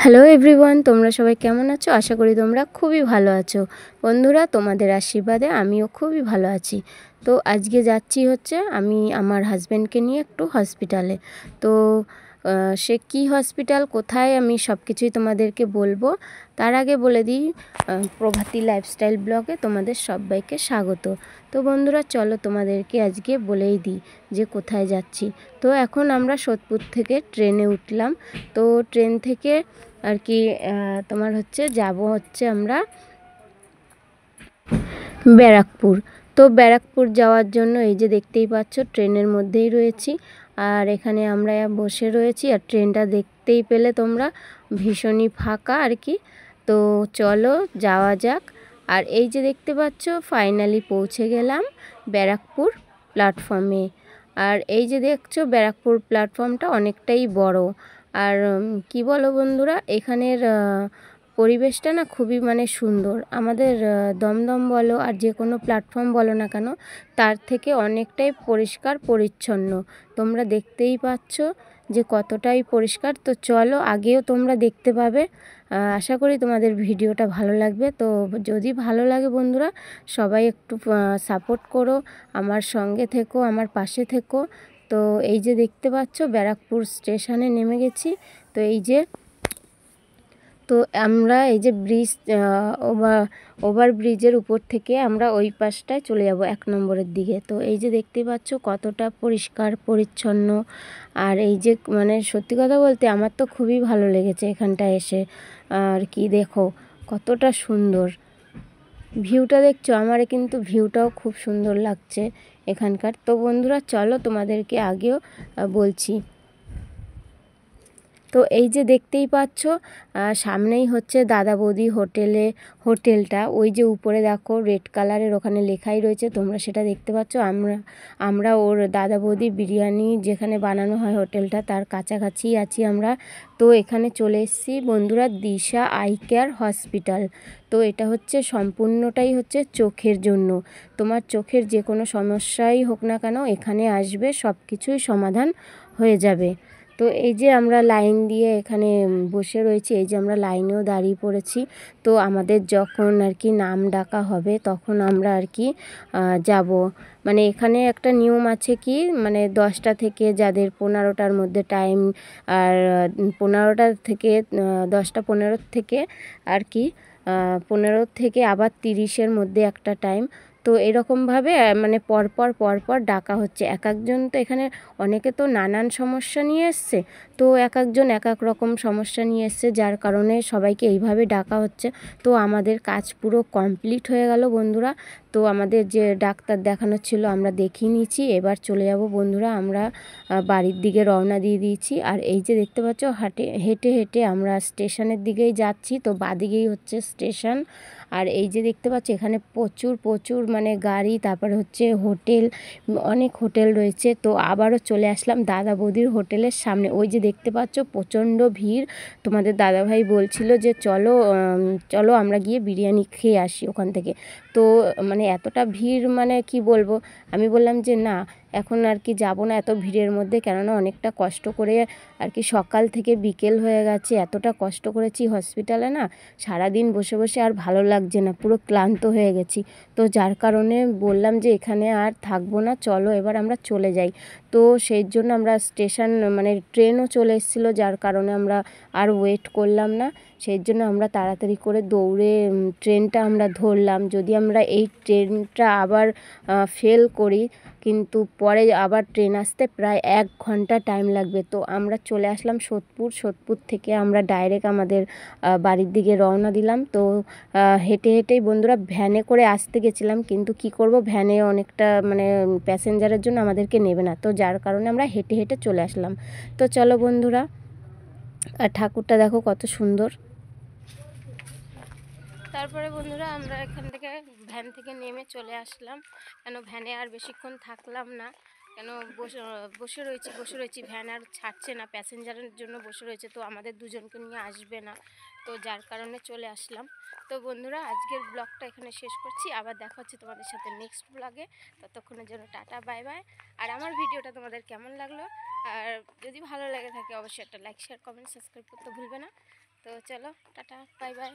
Hello everyone, তোমরা সবাই কেমন আছো? আশা করি তোমরা খুবই ভালো আছো। বন্ধুরা, তোমাদের আশীর্বাদে আমিও খুবই ভালো আছি। তো আজকে যাচ্ছি হচ্ছে আমি আমার হাজব্যান্ডকে নিয়ে একটু হসপিটালে। তো সে কি হসপিটাল, কোথায়, আমি সব কিছুই তোমাদেরকে বলবো। তার আগে বলে দিই, প্রভাতী লাইফস্টাইল ব্লগে তোমাদের সবাইকে স্বাগত। তো বন্ধুরা, চলো তোমাদেরকে আজকে বলেই দিই যে কোথায় যাচ্ছি। তো এখন আমরা সোদপুর থেকে ট্রেনে উঠলাম। তো ট্রেন থেকে আর কি তোমার হচ্ছে যাব হচ্ছে আমরা ব্যারাকপুর। তো ব্যারাকপুর যাওয়ার জন্য এই যে দেখতেই পাচ্ছ ট্রেনের মধ্যেই রয়েছি, আর এখানে আমরা বসে রয়েছি। আর ট্রেনটা দেখতেই পেলে তোমরা ভীষণই ফাঁকা আর কি। তো চলো যাওয়া যাক। আর এই যে দেখতে পাচ্ছ ফাইনালি পৌঁছে গেলাম ব্যারাকপুর প্ল্যাটফর্মে। আর এই যে দেখছো ব্যারাকপুর প্ল্যাটফর্মটা অনেকটাই বড়। আর কি বলো বন্ধুরা, এখানের পরিবেশটা না খুবই সুন্দর। আমাদের দমদম বলো আর যে কোনো প্ল্যাটফর্ম বলো না কেন, তার থেকে অনেকটাই পরিষ্কার পরিচ্ছন্ন। তোমরা দেখতেই পাচ্ছ যে কতটাই পরিষ্কার। তো চলো, আগেও তোমরা দেখতে পাবে। আশা করি তোমাদের ভিডিওটা ভালো লাগবে। তো যদি ভালো লাগে বন্ধুরা, সবাই একটু সাপোর্ট করো, আমার সঙ্গে থেকো, আমার পাশে থেকো। তো এই যে দেখতে পাচ্ছ ব্যারাকপুর স্টেশনে নেমে গেছি। তো এই যে আমরা এই যে ব্রিজ ওভার ব্রিজের উপর থেকে আমরা ওই পাশটায় চলে যাব 1 নম্বরের দিকে। তো এই যে দেখতে পাচ্ছ কতটা পরিষ্কার পরিচ্ছন্ন। আর এই যে সত্যি কথা বলতে আমার তো খুবই ভালো লেগেছে এখানটায় এসে। আর কি দেখো কতটা সুন্দর ভিউটা দেখছো, আমার কিন্তু ভিউটাও খুব সুন্দর লাগছে এখানকার। তো বন্ধুরা চলো, তোমাদেরকে আগেও বলছি। তো এই যে দেখতেই পাচ্ছ সামনেই হচ্ছে দাদা বৌদি হোটেলটা। ওই যে উপরে দেখো রেড কালারের ওখানে লেখাই রয়েছে, তোমরা সেটা দেখতে পাচ্ছ। আমরা ওর দাদা বৌদি বিরিয়ানি যেখানে বানানো হয় হোটেলটা, তার কাছাকাছি আছি আমরা। তো এখানে চলে এসেছি বন্ধুরা, দিশা আই কেয়ার হসপিটাল। তো এটা হচ্ছে সম্পূর্ণটাই হচ্ছে চোখের জন্য। তোমার চোখের যে কোনো সমস্যাই হোক না কেন এখানে আসবে, সব কিছুই সমাধান হয়ে যাবে। তো এই যে আমরা লাইন দিয়ে এখানে বসে রয়েছি, এই যে আমরা লাইনেও দাঁড়িয়ে পড়েছি। তো আমাদের যখন আর কি নাম ডাকা হবে তখন আমরা আর কি যাব। এখানে একটা নিয়ম আছে কি, 10টা থেকে যাদের 15টার মধ্যে টাইম, আর 15টা থেকে 10টা 15 থেকে আর কি 15 থেকে আবার 30-এর মধ্যে একটা টাইম। তো এরকমভাবে পরপর ডাকা হচ্ছে। এক একজন তো এখানে অনেকে তো নানান সমস্যা নিয়ে এসছে। তো এক একজন এক এক রকম সমস্যা নিয়ে এসছে, যার কারণে সবাইকে এইভাবে ডাকা হচ্ছে। তো আমাদের কাজ পুরো কমপ্লিট হয়ে গেল বন্ধুরা। তো আমাদের যে ডাক্তার দেখানো ছিল আমরা দেখিয়ে নিয়েছি, এবার চলে যাব বন্ধুরা, আমরা বাড়ির দিকে রওনা দিয়ে দিয়েছি। আর এই যে দেখতে পাচ্ছ হেঁটে হেঁটে আমরা স্টেশনের দিকেই যাচ্ছি। তো বাদিকেই হচ্ছে স্টেশন। আর এই যে দেখতে পাচ্ছ এখানে প্রচুর গাড়ি, তারপরে হচ্ছে হোটেল, অনেক হোটেল রয়েছে। তো আবারও চলে আসলাম দাদা বৌদির হোটেলের সামনে। ওই যে দেখতে পাচ্ছ প্রচণ্ড ভিড়। তোমাদের দাদাভাই বলছিল যে চলো চলো আমরা গিয়ে বিরিয়ানি খেয়ে আসি ওখান থেকে। তো এতটা ভিড়, কি বলবো, আমি বললাম যে না, এখন আর কি যাব না এত ভিড়ের মধ্যে। কেননা অনেকটা কষ্ট করে আর কি সকাল থেকে বিকেল হয়ে গেছে, এতটা কষ্ট করেছি হসপিটালে না, সারাদিন বসে বসে আর ভালো লাগছে না, পুরো ক্লান্ত হয়ে গেছি। তো যার কারণে বললাম যে এখানে আর থাকবো না, চলো এবার আমরা চলে যাই। তো সেই জন্য আমরা স্টেশন ট্রেনও চলে এসেছিলো, যার কারণে আমরা আর ওয়েট করলাম না। সেই জন্য আমরা তাড়াতাড়ি করে দৌড়ে ট্রেনটা আমরা ধরলাম। যদি আমরা এই ট্রেনটা আবার ফেল করি, কিন্তু পরে আবার ট্রেন আসতে প্রায় 1 ঘন্টা টাইম লাগবে। তো আমরা চলে আসলাম সোদপুর থেকে আমরা ডাইরেক্ট আমাদের বাড়ির দিকে রওনা দিলাম। তো হেঁটে হেঁটেই বন্ধুরা, ভ্যানে করে আসতে গেছিলাম, কিন্তু কি করব, ভ্যানে অনেকটা প্যাসেঞ্জারের জন্য আমাদেরকে নেবে না। তো যার কারণে আমরা হেঁটে হেঁটে চলে আসলাম। তো চলো বন্ধুরা, আর ঠাকুরটা দেখো কত সুন্দর। তারপরে বন্ধুরা আমরা এখান থেকে ভ্যান থেকে নেমে চলে আসলাম, কেন ভ্যানে আর বেশিক্ষণ থাকলাম না। কেন বসে রয়েছি, ভ্যান আর ছাড়ছে না, প্যাসেঞ্জারের জন্য বসে রয়েছে। তো আমাদের দুজনকে নিয়ে আসবে না, তো যার কারণে চলে আসলাম। তো বন্ধুরা, আজকের ব্লগটা এখানে শেষ করছি, আবার দেখা হচ্ছে তোমাদের সাথে নেক্সট ব্লগে। ততক্ষণের জন্য টাটা, বাই বাই। আর আমার ভিডিওটা তোমাদের কেমন লাগলো, আর যদি ভালো লেগে থাকে অবশ্যই একটা লাইক, শেয়ার, কমেন্ট, সাবস্ক্রাইব করতে ভুলবে না। তো চলো টাটা, বাই বাই।